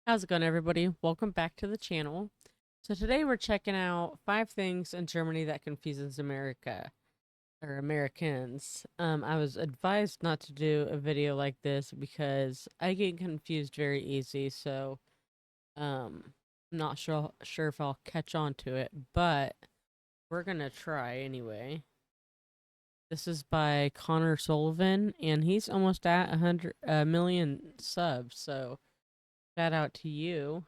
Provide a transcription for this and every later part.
How's it going, everybody? Welcome back to the channel. So today we're checking out 5 things in Germany that confuses America or Americans. I was advised not to do a video like this because I get confused very easy. So I'm not sure if I'll catch on to it, but we're gonna try anyway. This is by Connor Sullivan, and he's almost at 100 million subs. So shout out to you.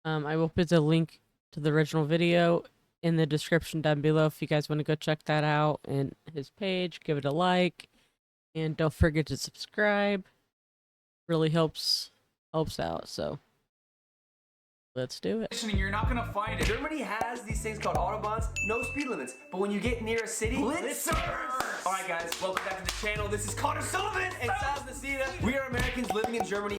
I will put the link to the original video in the description down below if you guys want to go check that out and his page. Give it a like, and don't forget to subscribe. Really helps out. So let's do it. You're not gonna find it. Germany has these things called autobahns, no speed limits, but when you get near a city, blitzers! Alright guys, welcome back to the channel. This is Connor Sullivan and Sal Nasida. We are Americans living in Germany.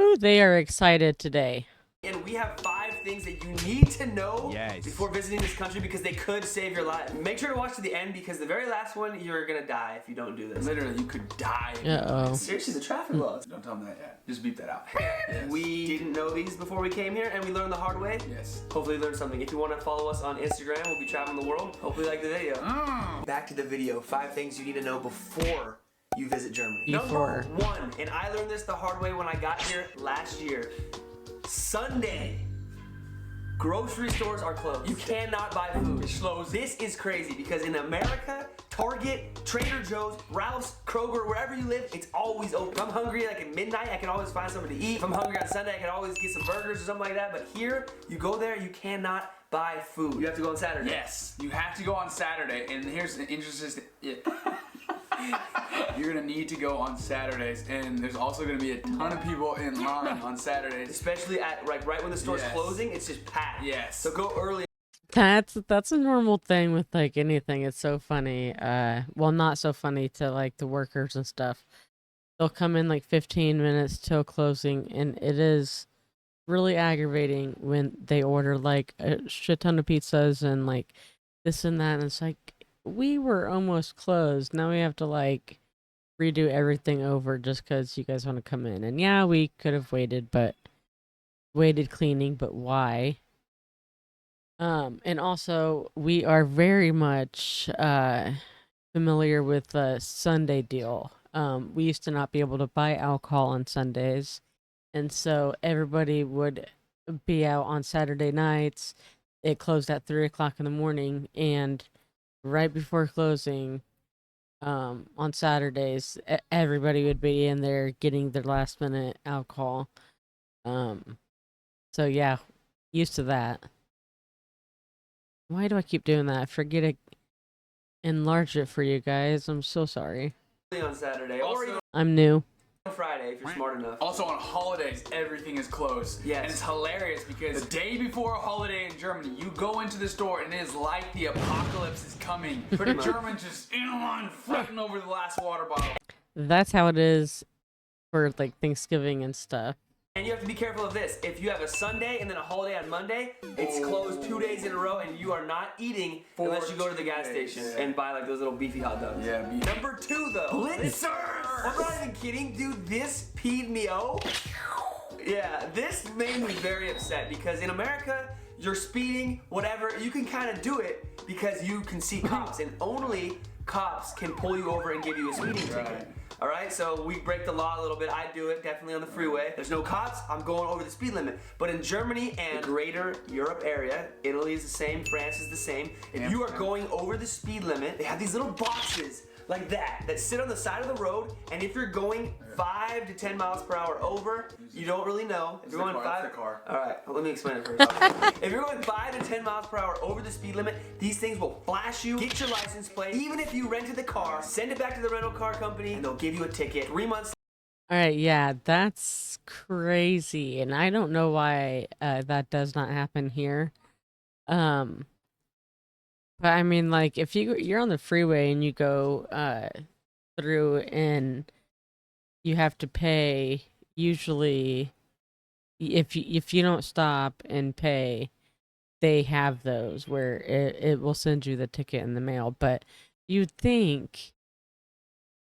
Ooh, they are excited today. And we have 5 things that you need to know before visiting this country because they could save your life. Make sure to watch to the end because the very last one, you're gonna die if you don't do this. Literally, you could die. Uh-oh. Seriously, the traffic laws. Don't tell them that yet. Just beep that out. Yes. We didn't know these before we came here and we learned the hard way. Yes. Hopefully you learned something. If you want to follow us on Instagram, we'll be traveling the world. Hopefully you like the video. Back to the video. 5 things you need to know before you visit Germany. Before. Number 1, and I learned this the hard way when I got here last year. Sunday. Grocery stores are closed. You cannot buy food. This is crazy because in America, Target, Trader Joe's, Ralph's, Kroger, wherever you live, it's always open. If I'm hungry like at midnight, I can always find something to eat. If I'm hungry on Sunday, I can always get some burgers or something like that. But here, you go there, you cannot buy food. You have to go on Saturday. Yes, you have to go on Saturday. And here's the interesting. You're gonna need to go on Saturdays, and there's also gonna be a ton of people in line on Saturdays, especially at right when the store's closing. It's just packed. Yes. So go early. That's a normal thing with like anything. It's so funny. Well, not so funny to like the workers and stuff. They'll come in like 15 minutes till closing, and it is really aggravating when they order like a shit ton of pizzas and like this and that, and it's like, we were almost closed. Now we have to like redo everything over just because you guys want to come in. And yeah, we could have waited cleaning, but why? And also we are very much familiar with the Sunday deal. We used to not be able to buy alcohol on Sundays, and so everybody would be out on Saturday nights. It closed at 3 o'clock in the morning, and right before closing, on Saturdays, everybody would be in there getting their last minute alcohol. So yeah, used to that. Why do I keep doing that? I forget to enlarge it for you guys. I'm so sorry. On Saturday, I'm new. on Friday if you're smart enough. Also on holidays, everything is closed. Yes. And it's hilarious because the day before a holiday in Germany, you go into the store and it is like the apocalypse is coming. Pretty much. Germans just in line fighting over the last water bottle. That's how it is for like Thanksgiving and stuff. And you have to be careful of this. If you have a Sunday and then a holiday on Monday, it's closed 2 days in a row and you are not eating unless you go to the gas station and buy like those little beefy hot dogs. Yeah, beefy. Number 2 though. Blitzers! I'm not even kidding, dude. This peed me off. Yeah, this made me very upset because in America, you're speeding, whatever, you can kind of do it because you can see cops and only cops can pull you over and give you a speeding ticket. Alright, so we break the law a little bit. I do it, definitely on the freeway. There's no cops, I'm going over the speed limit. But in Germany and the greater Europe area, Italy is the same, France is the same. If you are going over the speed limit, they have these little boxes like that sit on the side of the road, and if you're going 5 to 10 miles per hour over, you don't really know. If you're going 5, alright, let me explain it first. If you're going 5 to 10 miles per hour over the speed limit, these things will flash you, get your license plate. Even if you rented the car, send it back to the rental car company, and they'll give you a ticket. 3 months. Alright, yeah, that's crazy, and I don't know why that does not happen here. But I mean, like, if you're on the freeway and you go through and you have to pay, usually if you don't stop and pay, they have those where it will send you the ticket in the mail. But you'd think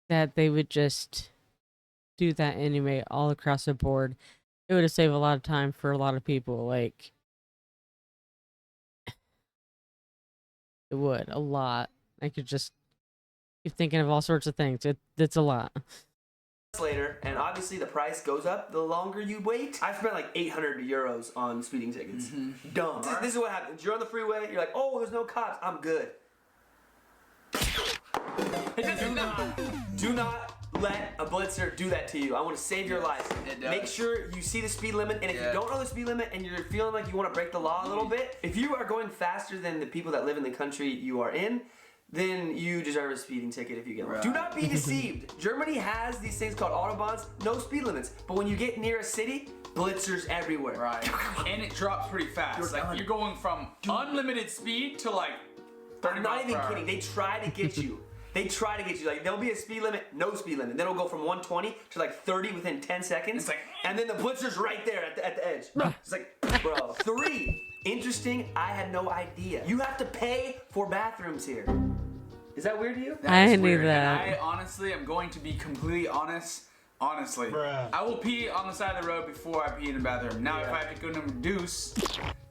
that they would just do that anyway all across the board. it would have saved a lot of time for a lot of people. Like, it would a lot. I could just keep thinking of all sorts of things. It's a lot. Later, and obviously the price goes up the longer you wait. I spent like 800 euros on speeding tickets. Dumb. This is what happens. You're on the freeway, you're like, oh, there's no cops, I'm good. Do not let a blitzer do that to you. I want to save your life. Make sure you see the speed limit, and if you don't know the speed limit and you're feeling like you want to break the law a little bit, if you are going faster than the people that live in the country you are in, then you deserve a speeding ticket if you get one. Do not be deceived. Germany has these things called autobahns, no speed limits. But when you get near a city, blitzers everywhere. Right. And it drops pretty fast. Like you're going from unlimited speed to like 30 I'm miles not even per hour. kidding. They try to get you. They try to get you. Like, there'll be a speed limit, no speed limit. Then it'll go from 120 to like 30 within 10 seconds. It's like, and then the blitzer's right there at the edge. It's like, bro. 3. Interesting, I had no idea. You have to pay for bathrooms here. Is that weird to you? I is knew weird. that. And I honestly am going to be completely honest. Honestly, I will pee on the side of the road before I pee in the bathroom. Now, if I have to go to reduce,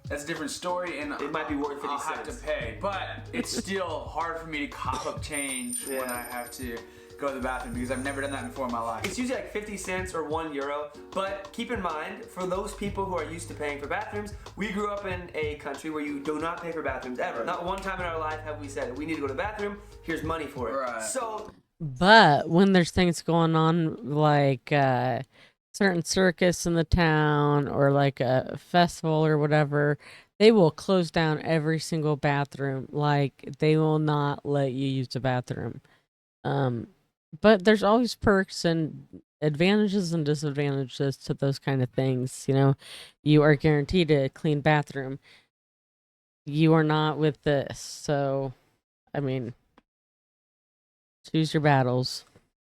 that's a different story, and it might be worth 50 I'll cents. have to pay. But it's still hard for me to cough up change when I have to go to the bathroom because I've never done that before in my life. It's usually like 50 cents or €1. But keep in mind, for those people who are used to paying for bathrooms, we grew up in a country where you do not pay for bathrooms ever. Not one time in our life have we said, we need to go to the bathroom, here's money for it. Right. So, But when there's things going on like certain circus in the town or like a festival or whatever, they will close down every single bathroom. Like, they will not let you use the bathroom. But there's always perks and advantages and disadvantages to those kind of things. You know, you are guaranteed a clean bathroom. You are not with this. So, I mean, choose your battles.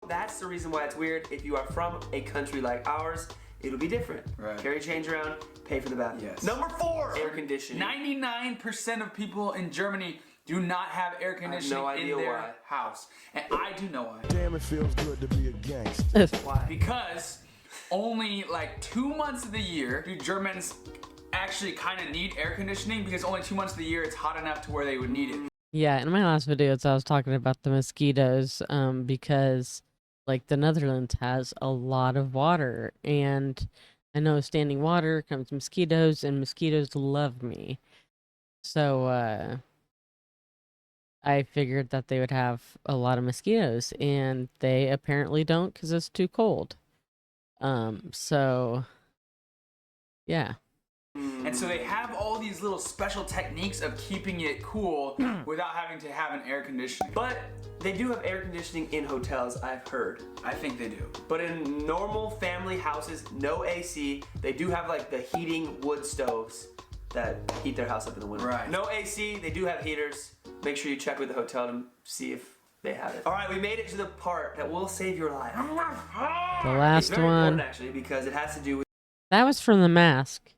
that's the reason why it's weird. If you are from a country like ours, it'll be different. Right. Carry change around, pay for the bathroom. Yes. Number 4, air conditioning. 99% of people in Germany do not have air conditioning no idea in their why. house. And I do know why. Damn, it feels good to be a gangster. Why? Because only like 2 months of the year do Germans actually kind of need air conditioning, because only 2 months of the year it's hot enough to where they would need it. Yeah, in my last videos, I was talking about the mosquitoes, because like the Netherlands has a lot of water, and I know standing water comes mosquitoes, and mosquitoes love me. So I figured that they would have a lot of mosquitoes, and they apparently don't because it's too cold. So yeah. And so they have all these little special techniques of keeping it cool without having to have an air conditioning. But they do have air conditioning in hotels, I've heard. I think they do. But in normal family houses, no AC. They do have like the heating wood stoves that heat their house up in the winter. Right. No AC, they do have heaters. Make sure you check with the hotel to see if they have it. All right, we made it to the part that will save your life. The It's last very important, one. actually, because it has to do with That was from The Mask.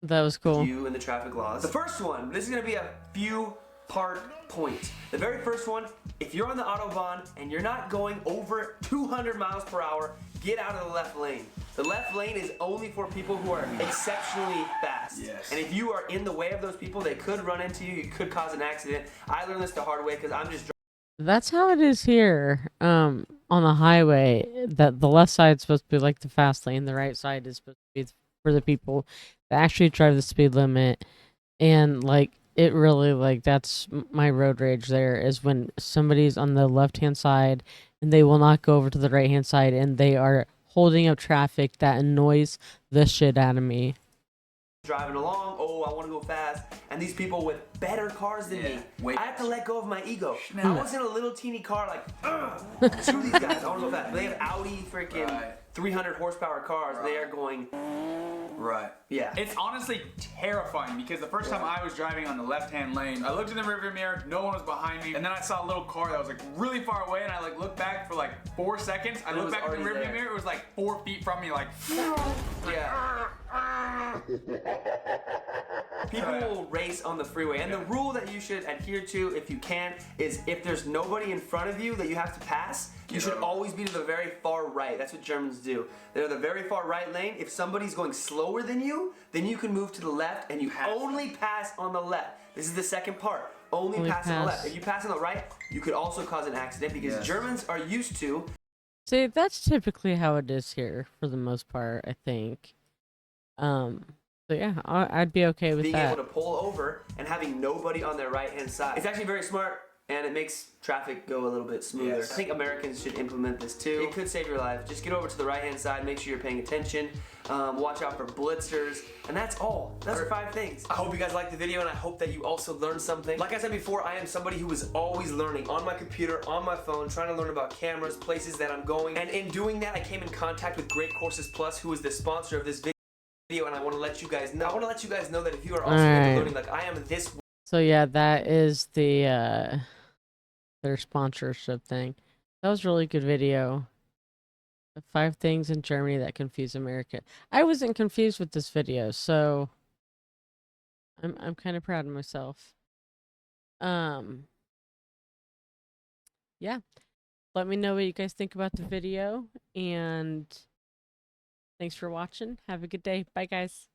That was cool. you and the traffic laws. The first one, this is going to be a few part point. The very first one, if you're on the Autobahn and you're not going over 200 miles per hour, get out of the left lane. The left lane is only for people who are exceptionally fast. Yes. And if you are in the way of those people, they could run into you, you could cause an accident. I learned this the hard way because I'm just That's how it is here, on the highway. That the left side is supposed to be like the fast lane, the right side is supposed to be for the people that actually drive the speed limit. And like, it really, like, that's my road rage there, is when somebody's on the left hand side and they will not go over to the right hand side, and they are holding up traffic. That annoys the shit out of me. driving along, oh, I want to go fast, and these people with better cars than me, Wait. I have to let go of my ego. Schnell. I was in a little teeny car like, screw these guys, I want to go fast. They have Audi freaking 300 horsepower cars, they are going, Right. yeah. It's honestly terrifying, because the first time I was driving on the left-hand lane, I looked in the rearview mirror, no one was behind me, and then I saw a little car that was like really far away, and I like looked back for like 4 seconds. I It looked was back in the already rearview there. mirror, it was like 4 feet from me, like. Yeah. People will race on the freeway, and the rule that you should adhere to, if you can, is if there's nobody in front of you that you have to pass, you should always be to the very far right. That's what Germans do. They're the very far right lane. If somebody's going slower than you, then you can move to the left, and you only pass on the left. This is the second part. Only pass on the left. If you pass on the right, you could also cause an accident because Germans are used to. See, that's typically how it is here for the most part, I think. So yeah, I'd be okay with being that. able to pull over and having nobody on their right-hand side. It's actually very smart, and it makes traffic go a little bit smoother. Yes. I think Americans should implement this too. It could save your life. Just get over to the right-hand side, make sure you're paying attention, watch out for blitzers, and that's all. Those are 5 things. I hope you guys liked the video, and I hope that you also learned something. Like I said before, I am somebody who is always learning on my computer, on my phone, trying to learn about cameras, places that I'm going, and in doing that, I came in contact with Great Courses Plus, who is the sponsor of this video, and I want to let you guys know. I want to let you guys know that if you are also into learning like I am this. So yeah, that is the their sponsorship thing. That was a really good video. The 5 things in Germany that confuse America. I wasn't confused with this video, so I'm kind of proud of myself. Yeah. Let me know what you guys think about the video, and thanks for watching. Have a good day. Bye, guys.